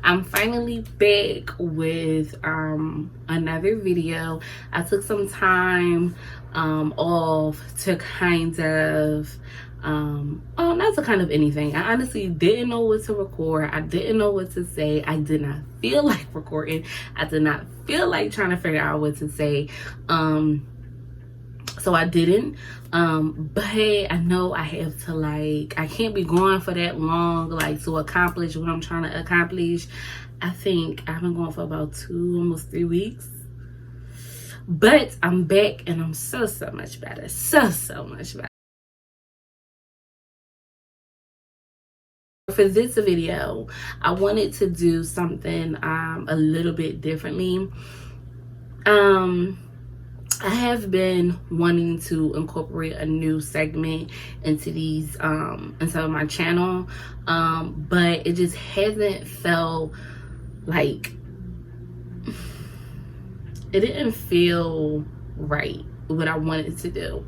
I'm finally back with another video. I took some time off to kind of not to kind of anything. I honestly didn't know what to record. I didn't know what to say. I did not feel like recording. I did not feel like trying to figure out what to say. So I didn't, but hey, I know I have to, like, I can't be going for that long, like, to accomplish what I'm trying to accomplish. I think I've been going for about 2, almost 3 weeks, but I'm back and I'm so much better, so much better. For this video, I wanted to do something a little bit differently. I have been wanting to incorporate a new segment into these into my channel, but it just hasn't felt like, it didn't feel right what I wanted to do.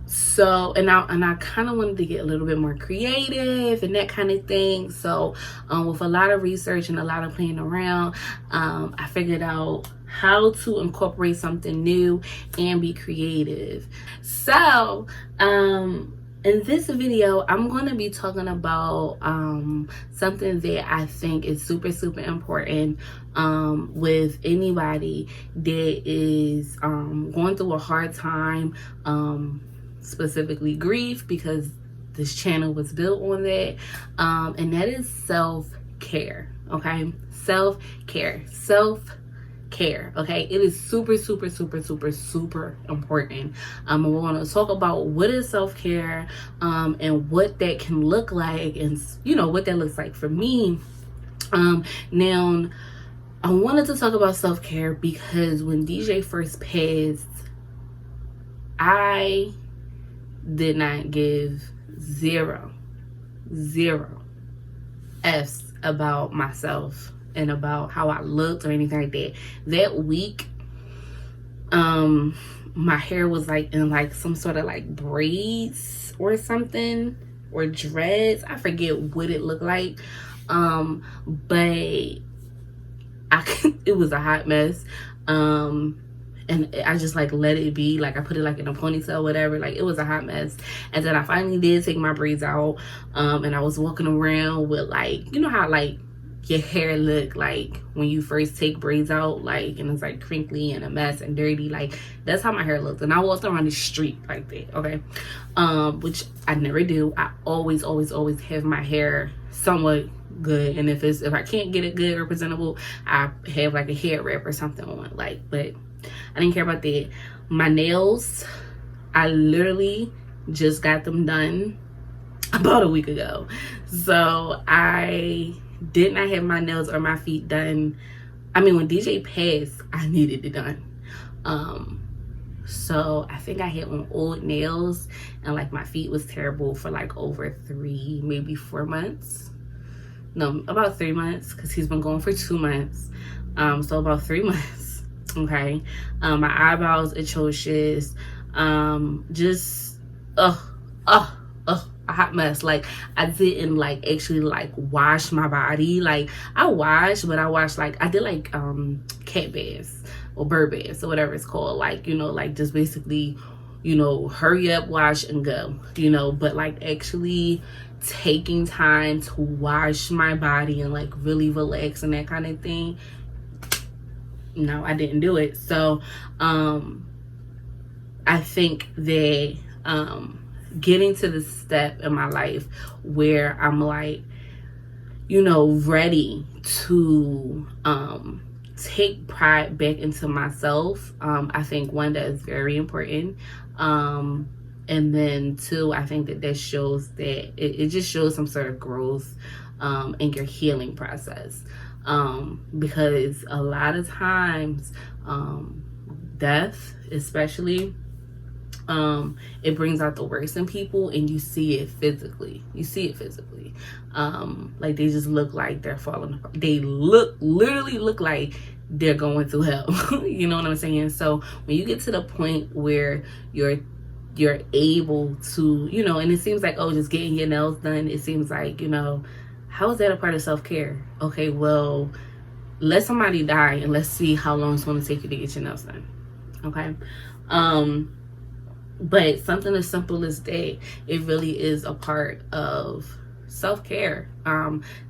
So and I kind of wanted to get a little bit more creative and that kind of thing. So with a lot of research and a lot of playing around, I figured out how to incorporate something new and be creative. So in this video, I'm going to be talking about something that I think is super important with anybody that is going through a hard time, specifically grief, because this channel was built on that, and that is self-care. Okay, self-care, okay? It is super important. We want to talk about what is self-care, and what that can look like, and what that looks like for me. Now I wanted to talk about self-care because when DJ first passed, I did not give zero F's about myself and about how I looked or anything like that. That week, my hair was like in like some sort of like braids or something, or dreads. I forget what it looked like. But it was a hot mess. And I just like let it be. Like I put it like in a ponytail, whatever. Like it was a hot mess. And then I finally did take my braids out. And I was walking around with, like, you know how like your hair look like when you first take braids out, like, and it's like crinkly and a mess and dirty. Like that's how my hair looked. And I walked around the street like that, okay? Which I never do. I always have my hair somewhat good, and if I can't get it good or presentable, I have like a hair wrap or something on, like. But I didn't care about that. My nails, I literally just got them done about a week ago, so I did not have my nails or my feet done. I mean, when DJ passed, I needed it done. So I think I had on old nails, and like my feet was terrible for like over 3, maybe 4 months. No, about 3 months, because he's been going for 2 months. So about 3 months. Okay. My eyebrows atrocious. Just a hot mess. Like I didn't like actually like wash my body. Like I washed, but I washed like I did like cat baths or bird baths or whatever it's called. Like, like just basically, hurry up, wash and go, but like actually taking time to wash my body and like really relax and that kind of thing, no, I didn't do it. So I think that getting to the step in my life where I'm like, ready to take pride back into myself, I think one, that is very important. And then 2, I think that shows that it just shows some sort of growth in your healing process. Because a lot of times, death especially, it brings out the worst in people, and you see it physically. Like they just look like they're falling apart. They literally look like they're going through hell. You know what I'm saying? So when you get to the point where you're able to, and it seems like, oh, just getting your nails done, it seems like, How is that a part of self-care? Okay, well, let somebody die and let's see how long it's going to take you to get your nails done. Okay. But something as simple as that, it really is a part of self-care.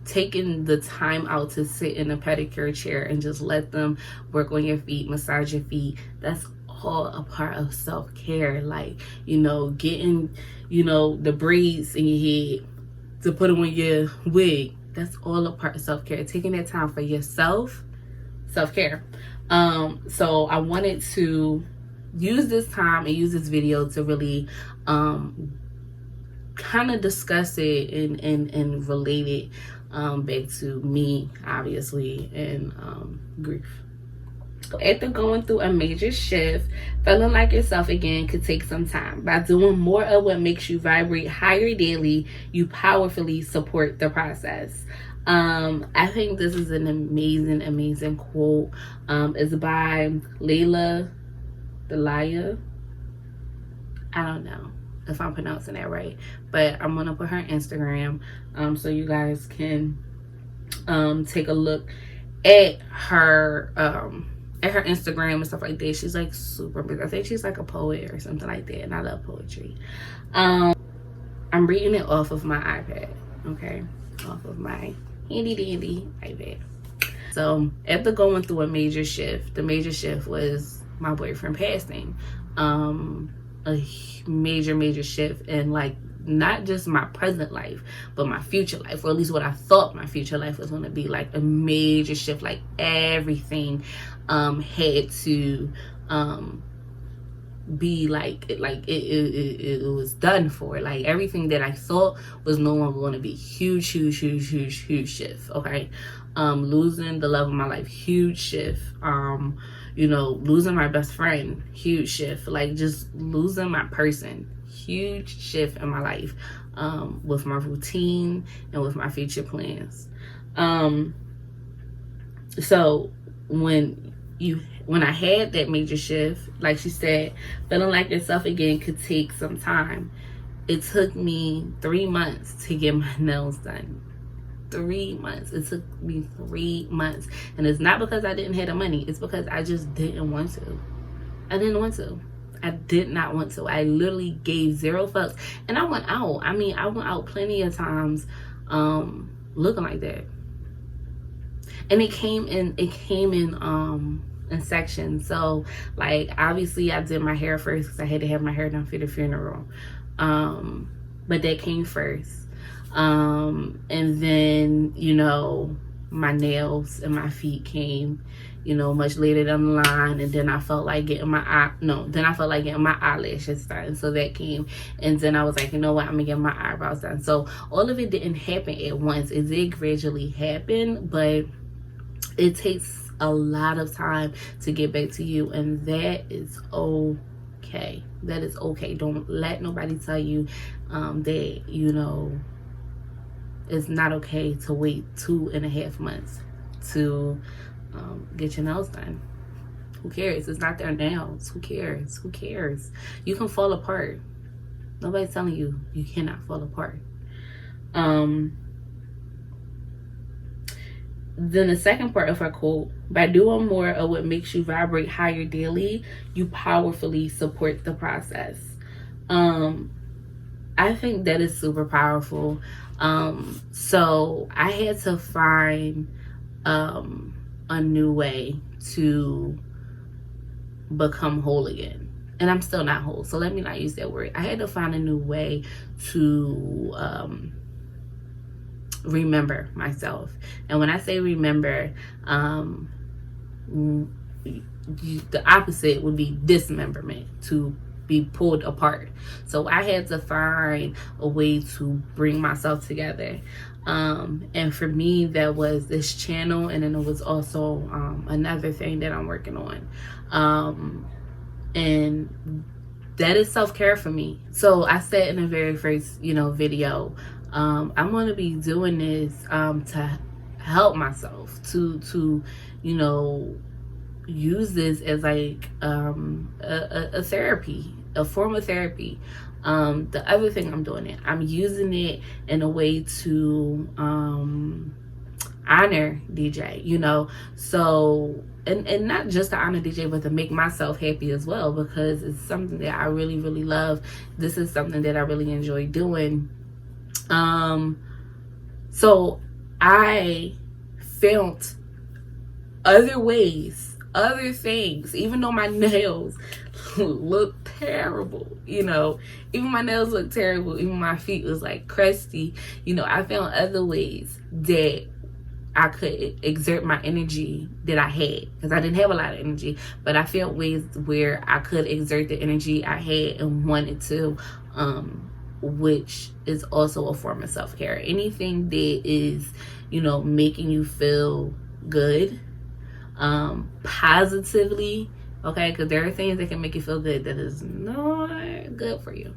Taking the time out to sit in a pedicure chair and just let them work on your feet, massage your feet, that's all a part of self-care. Like, getting, the braids in your head to put them on your wig, that's all a part of self-care. Taking that time for yourself, self-care. So I wanted to use this time and use this video to really kind of discuss it and relate it back to me, obviously, and grief. After going through a major shift, feeling like yourself again could take some time. By doing more of what makes you vibrate higher daily, you powerfully support the process. I think this is an amazing quote. It's by Layla Delia. I don't know if I'm pronouncing that right, but I'm gonna put her Instagram so you guys can take a look at her Instagram and stuff like that. She's like super big. I think she's like a poet or something like that, and I love poetry. I'm reading it off of my iPad, okay, off of my handy dandy iPad. So after going through a major shift, the major shift was my boyfriend passing. A major shift in, like, not just my present life, but my future life, or at least what I thought my future life was going to be. Like, a major shift. Like, everything had to be like it was done for. Like, everything that I thought was no longer going to be. Huge shift. Okay. Losing the love of my life, huge shift. Losing my best friend, huge shift. Like, just losing my person, huge shift in my life, with my routine and with my future plans. So when I had that major shift, like she said, feeling like yourself again could take some time. It took me 3 months to get my nails done. 3 months. It took me 3 months. And it's not because I didn't have the money. It's because I just didn't want to. I didn't want to. I did not want to. I literally gave zero fucks. And I went out. I went out plenty of times looking like that. And it came in sections. So, like, obviously I did my hair first because I had to have my hair done for the funeral. But that came first. And then, my nails and my feet came, much later down the line. And then I felt like getting my eyelashes done. So that came. And then I was like, you know what? I'm gonna get my eyebrows done. So all of it didn't happen at once. It did gradually happen, but it takes a lot of time to get back to you. And that is okay. That is okay. Don't let nobody tell you that, it's not okay to wait 2.5 months to get your nails done. Who cares? It's not their nails. Who cares? You can fall apart. Nobody's telling you cannot fall apart. Then the second part of her quote: by doing more of what makes you vibrate higher daily, you powerfully support the process. I think that is super powerful. So I had to find a new way to become whole again. And I'm still not whole, so let me not use that word. I had to find a new way to remember myself. And when I say remember, the opposite would be dismemberment, to be pulled apart. So I had to find a way to bring myself together. And for me, that was this channel, and then it was also another thing that I'm working on. And that is self-care for me. So I said in the very first, video, I'm going to be doing this to help myself, to use this as like a therapy, a form of therapy. The other thing I'm doing it, I'm using it in a way to honor DJ, you know. So and not just to honor DJ, but to make myself happy as well, because it's something that I really, really love. This is something that I really enjoy doing. So I felt other ways, other things, even though my nails look terrible, you know, even my nails look terrible, even my feet was like crusty, you know, I found other ways that I could exert my energy that I had, because I didn't have a lot of energy, but I felt ways where I could exert the energy I had and wanted to, which is also a form of self-care. Anything that is, you know, making you feel good, positively, okay, because there are things that can make you feel good that is not good for you,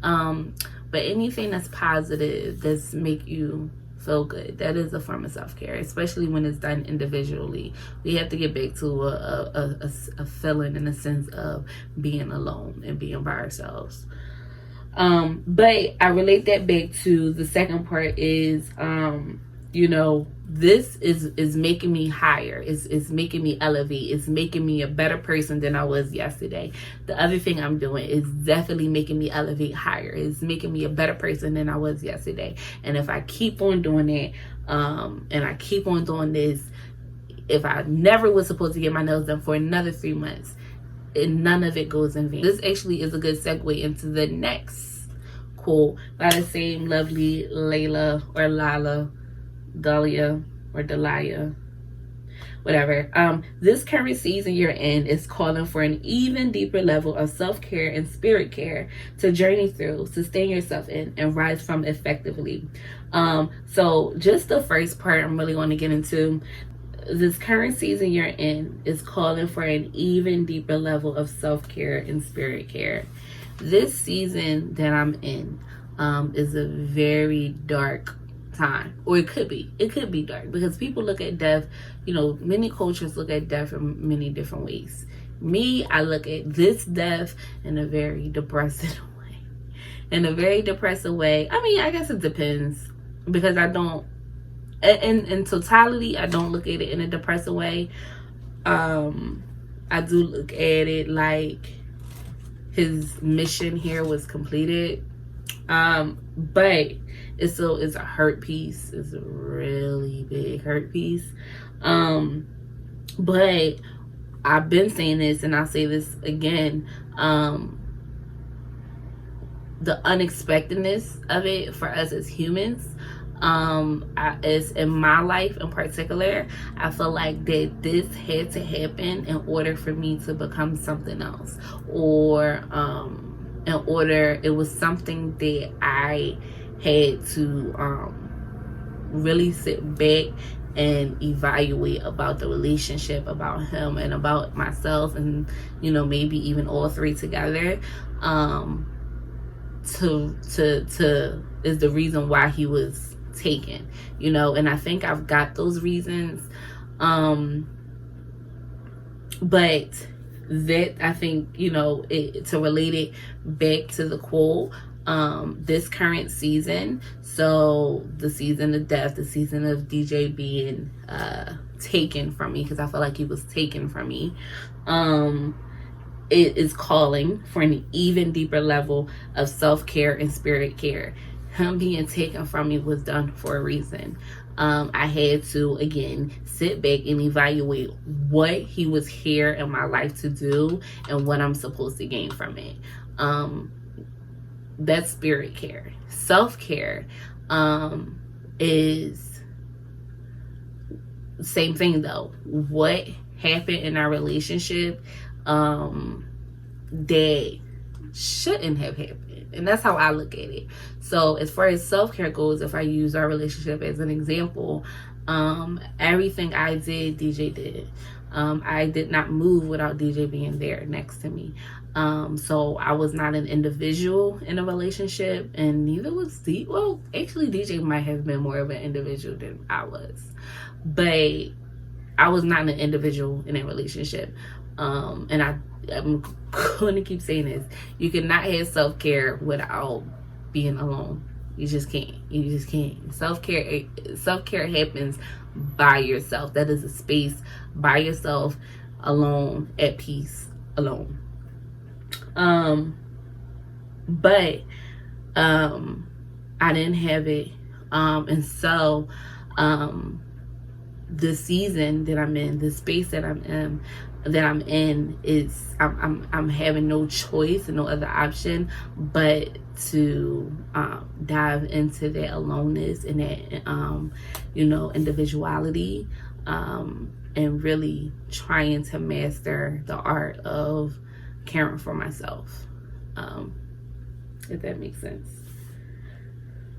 but anything that's positive, that's make you feel good, that is a form of self-care, especially when it's done individually. We have to get back to a feeling in a sense of being alone and being by ourselves. But I relate that back to the second part is, you know, this is making me higher. It's making me elevate. It's making me a better person than I was yesterday. The other thing I'm doing is definitely making me elevate higher. It's making me a better person than I was yesterday. And if I keep on doing it, and I keep on doing this, if I never was supposed to get my nails done for another 3 months, and none of it goes in vain. This actually is a good segue into the next quote by the same lovely Layla or Lala, Dahlia or Delia, whatever. This current season you're in is calling for an even deeper level of self-care and spirit care to journey through, sustain yourself in, and rise from effectively. So just the first part I'm really going to get into. This current season you're in is calling for an even deeper level of self-care and spirit care. This season that I'm in is a very dark time, or it could be dark, because people look at death, you know, many cultures look at death in many different ways. Me, I look at this death in a very depressing way. I mean, I guess it depends, because I don't, in totality, I don't look at it in a depressive way. I do look at it like his mission here was completed. But it's a hurt piece. It's a really big hurt piece. But I've been saying this, and I'll say this again. The unexpectedness of it for us as humans, is in my life in particular, I feel like that this had to happen in order for me to become something else, or it was something that I had to really sit back and evaluate about the relationship, about him and about myself, and, you know, maybe even all three together, to is the reason why he was taken, you know. And I think I've got those reasons, but that, I think, you know, to relate it back to the quote, this current season, so the season of death, the season of DJ being taken from me, because I feel like he was taken from me, it is calling for an even deeper level of self-care and spirit care. Him being taken from me was done for a reason. I had to, again, sit back and evaluate what he was here in my life to do and what I'm supposed to gain from it. That's spirit care. Self-care is same thing though. What happened in our relationship that shouldn't have happened, and that's how I look at it. So as far as self-care goes, if I use our relationship as an example, everything I did, DJ did. I did not move without DJ being there next to me. So I was not an individual in a relationship, and neither was D. Well, actually, DJ might have been more of an individual than I was, but I was not an individual in a relationship. And I I'm going to keep saying this. You cannot have self-care without being alone. You just can't. You just can't. Self-care happens by yourself. That is a space by yourself, alone, at peace, alone. But I didn't have it. And so the season that I'm in, the space that I'm in is I'm having no choice and no other option but to dive into that aloneness and that individuality, and really trying to master the art of caring for myself, if that makes sense.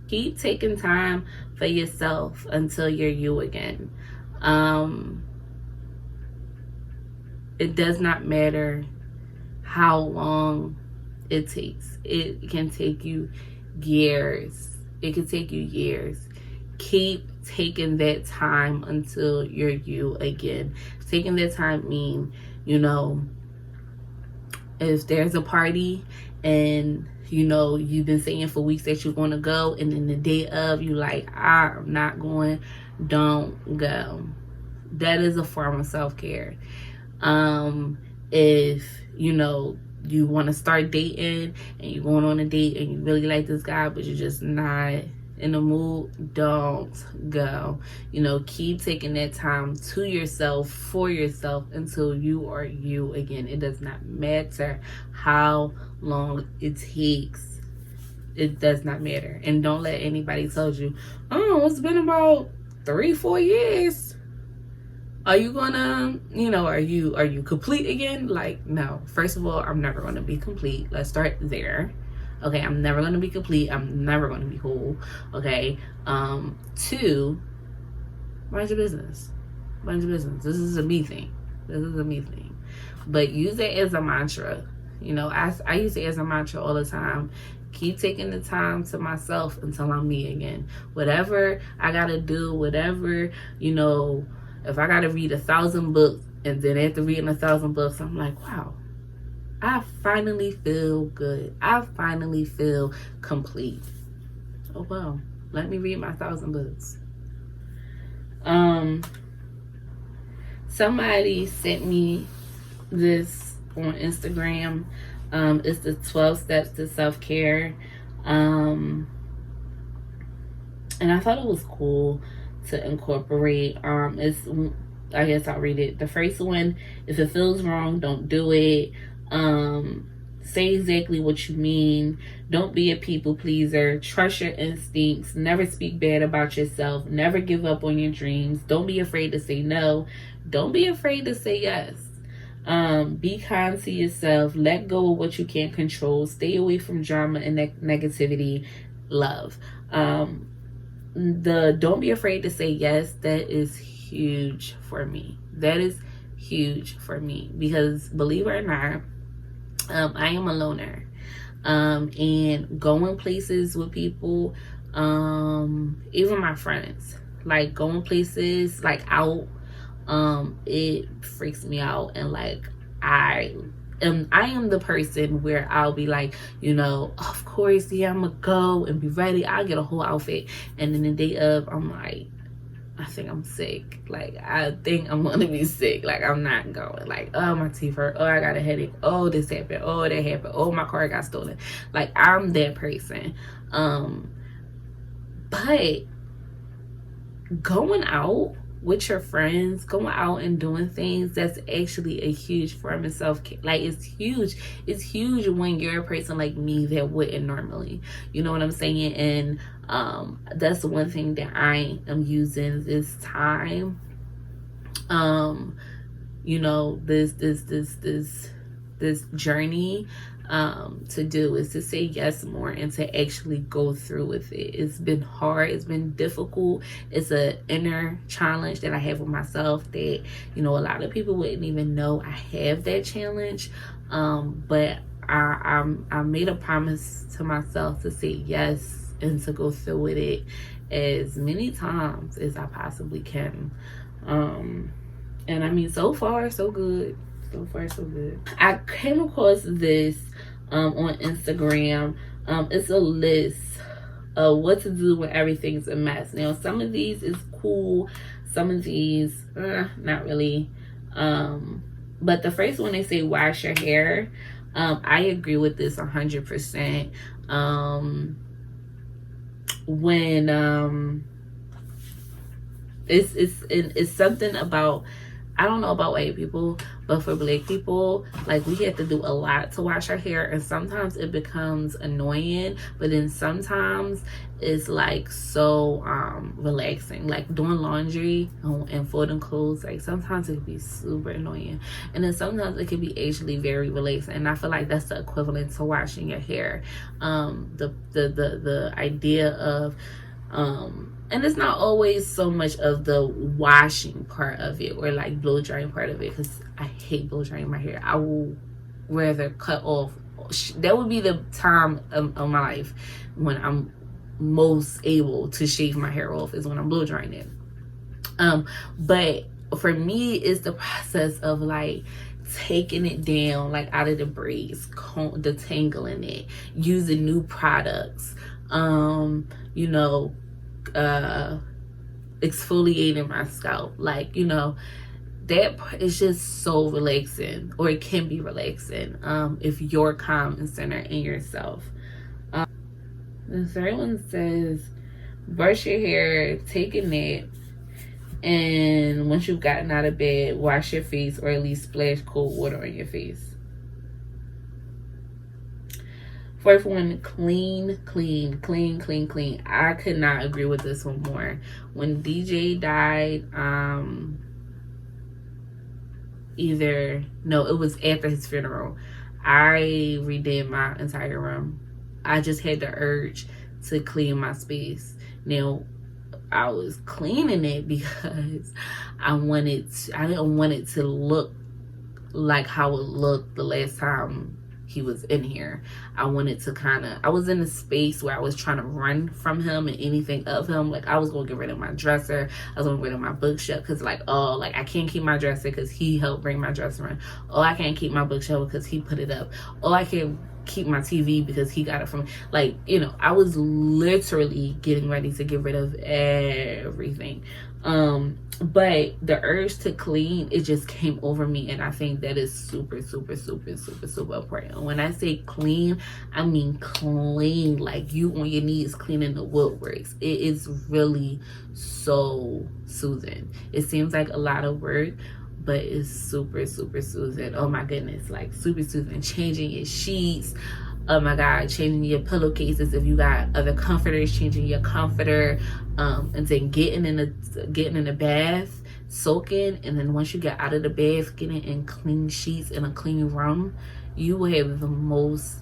Keep taking time for yourself until you're you again. It does not matter how long it takes. It can take you years. It can take you years. Keep taking that time until you're you again. Taking that time mean, if there's a party and you've been saying for weeks that you're going to go, and then the day of, you like, I'm not going, don't go. That is a form of self-care. If you want to start dating and you're going on a date and you really like this guy but you're just not in the mood, don't go. Keep taking that time to yourself, for yourself, until you are you again. It does not matter how long it takes. It does not matter. And don't let anybody tell you, oh, it's been about 3-4 years. Are you gonna, are you complete again? Like, no. First of all, I'm never gonna be complete. Let's start there. Okay, I'm never gonna be complete. I'm never gonna be whole. Okay. 2, mind your business. Mind your business. This is a me thing. But use it as a mantra. I use it as a mantra all the time. Keep taking the time to myself until I'm me again. Whatever I gotta do, whatever, if I gotta read 1,000 books, and then after reading 1,000 books, I'm like, wow, I finally feel good. I finally feel complete. Oh, well, let me read my 1,000 books. Somebody sent me this on Instagram. It's the 12 steps to self-care. And I thought it was cool to incorporate. I guess I'll read it. The first one: if it feels wrong, don't do it. Say exactly what you mean. Don't be a people pleaser. Trust your instincts. Never speak bad about yourself. Never give up on your dreams. Don't be afraid to say no. Don't be afraid to say yes. Be kind to yourself. Let go of what you can't control. Stay away from drama and negativity. Love. Don't be afraid to say yes, that is huge for me. That is huge for me because, believe it or not, I am a loner. And going places with people, even my friends, like going places like out, it freaks me out. And like I am the person where I'll be like, of course, yeah, I'm gonna go and be ready. I'll get a whole outfit, and then the day of, I'm like, I think I'm sick. Like, I think I'm gonna be sick. Like, I'm not going. Like, oh, my teeth hurt. Oh, I got a headache. Oh, this happened. Oh, that happened. Oh, my car got stolen. Like, I'm that person. But going out with your friends, going out and doing things, that's actually a huge form of self-care. Like, it's huge when you're a person like me that wouldn't normally, you know what I'm saying? And that's the one thing that I am using this time, this journey to do, is to say yes more and to actually go through with it. It's been hard. It's been difficult. It's an inner challenge that I have with myself that, a lot of people wouldn't even know I have that challenge. But I made a promise to myself to say yes and to go through with it as many times as I possibly can. And I mean, so far, so good. So far, so good. I came across this on Instagram. It's a list of what to do when everything's a mess. Now, some of these is cool. Some of these, not really. But the first one, they say wash your hair. I agree with this 100%. When it's something about, I don't know about white people, but for black people, like, we have to do a lot to wash our hair, and sometimes it becomes annoying, but then sometimes it's like so relaxing. Like doing laundry and folding clothes, like sometimes it can be super annoying, and then sometimes it can be actually very relaxing, and I feel like that's the equivalent to washing your hair. The idea of and it's not always so much of the washing part of it or like blow drying part of it, because I hate blow drying my hair. I will rather cut off. That would be the time of my life when I'm most able to shave my hair off, is when I'm blow drying it. But for me, it's the process of like taking it down, like out of the braids, detangling it, using new products, exfoliating my scalp, like, that is just so relaxing, or it can be relaxing if you're calm and centered in yourself. The third one says brush your hair, take a nap, and once you've gotten out of bed, wash your face, or at least splash cold water on your face. Fourth one, clean. I could not agree with this one more. When DJ died, it was after his funeral, I redid my entire room. I just had the urge to clean my space. Now, I was cleaning it because I didn't want it to look like how it looked the last time he was in here. I wanted to I was in a space where I was trying to run from him and anything of him. Like, I was going to get rid of my dresser. I was going to get rid of my bookshelf, because I can't keep my dresser because he helped bring my dresser in. Oh, I can't keep my bookshelf because he put it up. Oh, I can't keep my TV because he got it from, I was literally getting ready to get rid of everything. But the urge to clean, it just came over me, and I think that is super, super, super, super, super important. When I say clean, I mean clean, like you on your knees cleaning the woodworks. It is really so soothing. It seems like a lot of work, but it's super, super soothing. Oh my goodness, like super soothing. Changing your sheets, oh my god, changing your pillowcases if you got other comforters, changing your comforter, and then getting in the bath, soaking, and then once you get out of the bath, getting in clean sheets in a clean room, you will have the most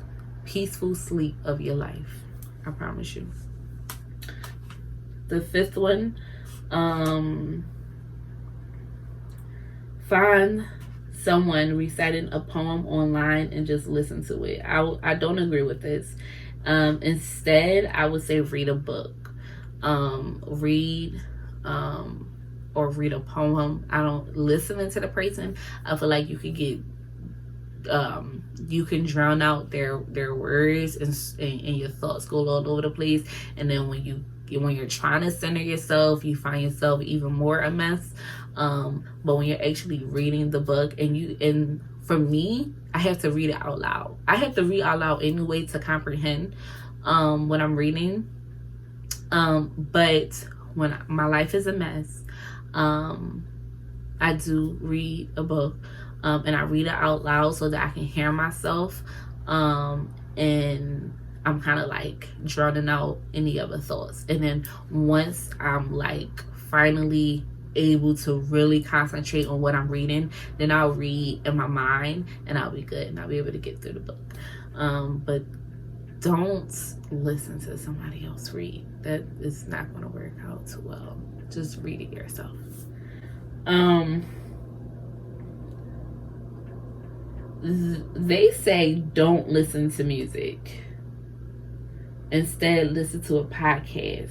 peaceful sleep of your life. I promise you. The fifth one, find someone reciting a poem online and just listen to it. I don't agree with this. Instead, I would say read a book. Read a poem. I don't listening to the person. I feel like you could get you can drown out their words, and your thoughts go all over the place, and then when you're trying to center yourself, you find yourself even more a mess. But when you're actually reading the book, and for me, I have to read it out loud. I have to read out loud anyway to comprehend what I'm reading. But when my life is a mess, I do read a book, and I read it out loud so that I can hear myself, and I'm kind of like drowning out any other thoughts. And then once I'm like finally able to really concentrate on what I'm reading, then I'll read in my mind, and I'll be good, and I'll be able to get through the book. But don't listen to somebody else read. That is not going to work out too well. Just read it yourself. They say don't listen to music. Instead, listen to a podcast.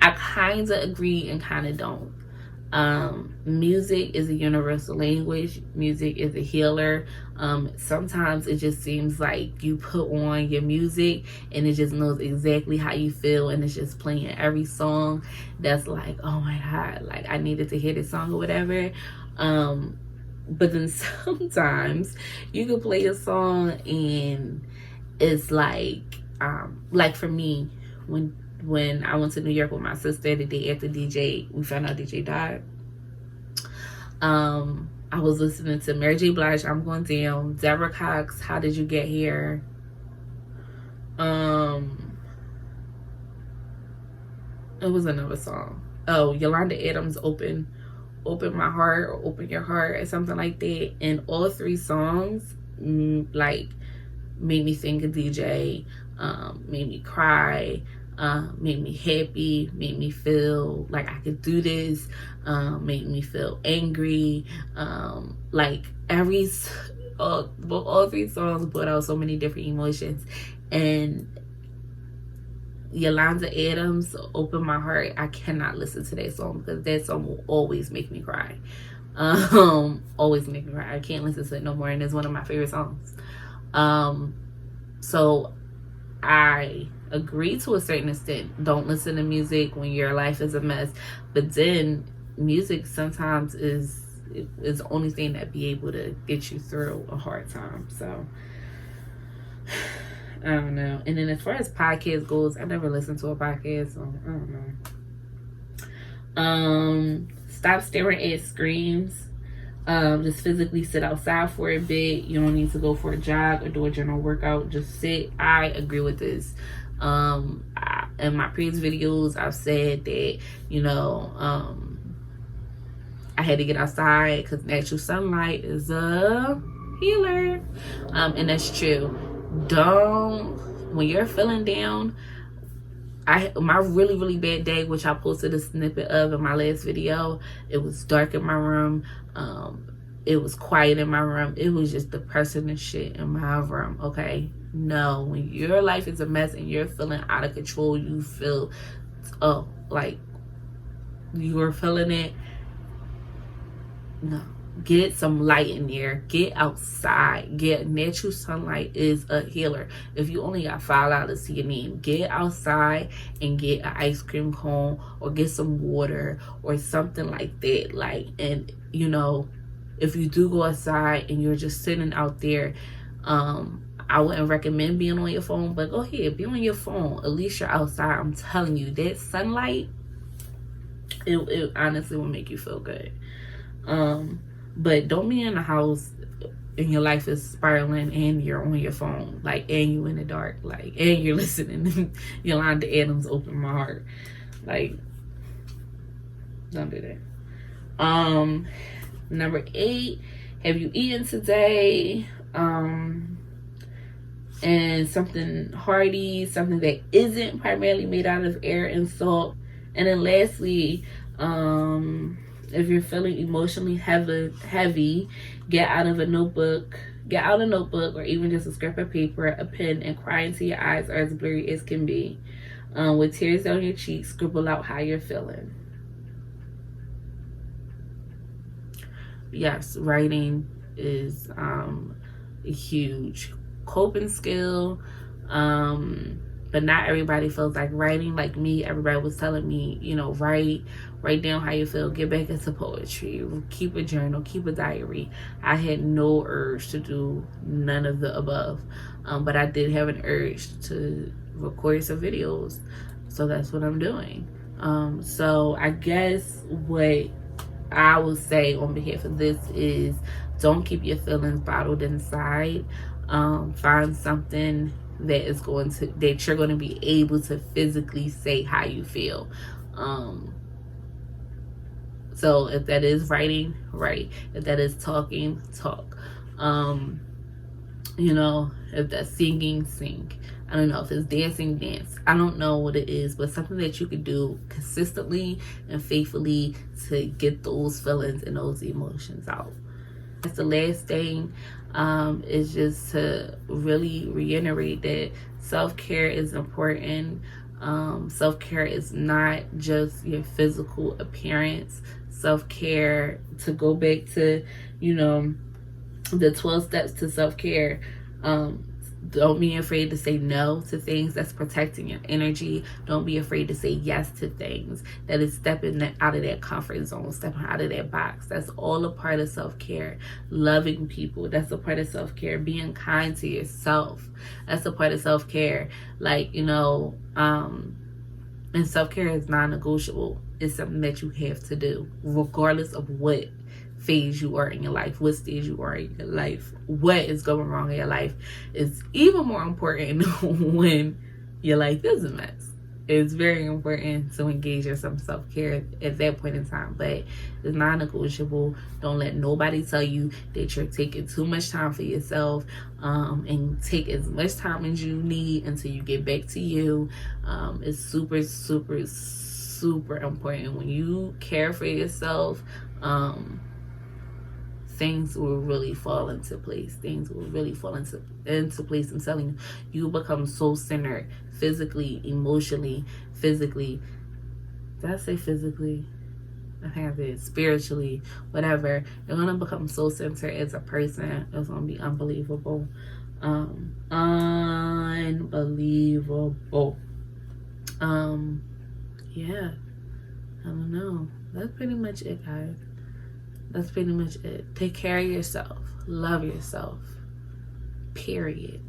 I kind of agree and kind of don't. Music is a universal language. Music is a healer. Sometimes it just seems like you put on your music and it just knows exactly how you feel, and it's just playing every song that's like, oh my God, like I needed to hear this song or whatever. But then sometimes you can play a song and it's like for me, when I went to New York with my sister the day after we found out DJ died. I was listening to Mary J. Blige, I'm Going Down, Deborah Cox, How Did You Get Here? It was another song. Oh, Yolanda Adams, Open My Heart, or Open Your Heart, or something like that. And all three songs like made me think of DJ, made me cry, made me happy, made me feel like I could do this, made me feel angry. Like all three songs brought out so many different emotions. And Yolanda Adams, Open My Heart, I cannot listen to that song because that song will always make me cry. Always make me cry. I can't listen to it no more, and it's one of my favorite songs. So I agree to a certain extent. Don't listen to music when your life is a mess. But then music sometimes is the only thing that be able to get you through a hard time. So I don't know. And then as far as podcast goes, I never listened to a podcast, so I don't know. Stop staring at screens. Just physically sit outside for a bit. You don't need to go for a jog or do a general workout. Just sit. I agree with this. In my previous videos, I've said that, you know, I had to get outside because natural sunlight is a healer. And that's true. When you're feeling down, my really bad day, which I posted a snippet of in my last video, it was dark in my room, it was quiet in my room, it was just depressing and shit in my room. Okay, no, when your life is a mess and you're feeling out of control, you feel like you're feeling it, no, get some light in there. Get outside. Get natural sunlight is a healer. If you only got $5 to your name, get outside and get an ice cream cone or get some water or something like that. Like, and you know, if you do go outside and you're just sitting out there, I wouldn't recommend being on your phone, but go ahead, be on your phone. At least you're outside. I'm telling you, that sunlight, it honestly will make you feel good. But don't be in the house and your life is spiraling and you're on your phone, like, and you in the dark, like, and you're listening to Yolanda Adams, Open My Heart. Like, don't do that. Number 8, have you eaten today? And something hearty, something that isn't primarily made out of air and salt. And then lastly, if you're feeling emotionally heavy, get out a notebook, or even just a scrap of paper, a pen, and cry until your eyes are as blurry as can be. With tears down your cheeks, scribble out how you're feeling. Yes, writing is a huge coping skill. But not everybody feels like writing. Like me, everybody was telling me, you know, write down how you feel, get back into poetry, keep a journal, keep a diary. I had no urge to do none of the above, but I did have an urge to record some videos, so that's what I'm doing. So I guess what I would say on behalf of this is, don't keep your feelings bottled inside. Find something that you're going to be able to physically say how you feel. So if that is writing, write. If that is talking, talk. You know, if that's singing, sing. I don't know. If it's dancing, dance. I don't know what it is, but something that you could do consistently and faithfully to get those feelings and those emotions out. That's the last thing, is just to really reiterate that self-care is important. Self-care is not just your physical appearance. self-care, to go back to, you know, the 12 steps to self-care. Don't be afraid to say no to things. That's protecting your energy. Don't be afraid to say yes to things. That is stepping out of that comfort zone, stepping out of that box. That's all a part of self-care. Loving people, that's a part of self-care. Being kind to yourself, that's a part of self-care. Like, you know, and self-care is non-negotiable. It's something that you have to do regardless of what phase you are in your life, what stage you are in your life, what is going wrong in your life. Is even more important when your life is a mess. It's very important to engage in some self-care at that point in time, but it's non-negotiable. Don't let nobody tell you that you're taking too much time for yourself, and take as much time as you need until you get back to you. It's super, super, super important. When you care for yourself, things will really fall into place. Things will really fall into place. I'm telling you, you become so centered physically, emotionally, physically. Did I say physically? I think I did. Spiritually, whatever. You're gonna become so centered as a person. It's gonna be unbelievable. Unbelievable. Yeah. I don't know. That's pretty much it, guys. That's pretty much it. Take care of yourself. Love yourself. Period.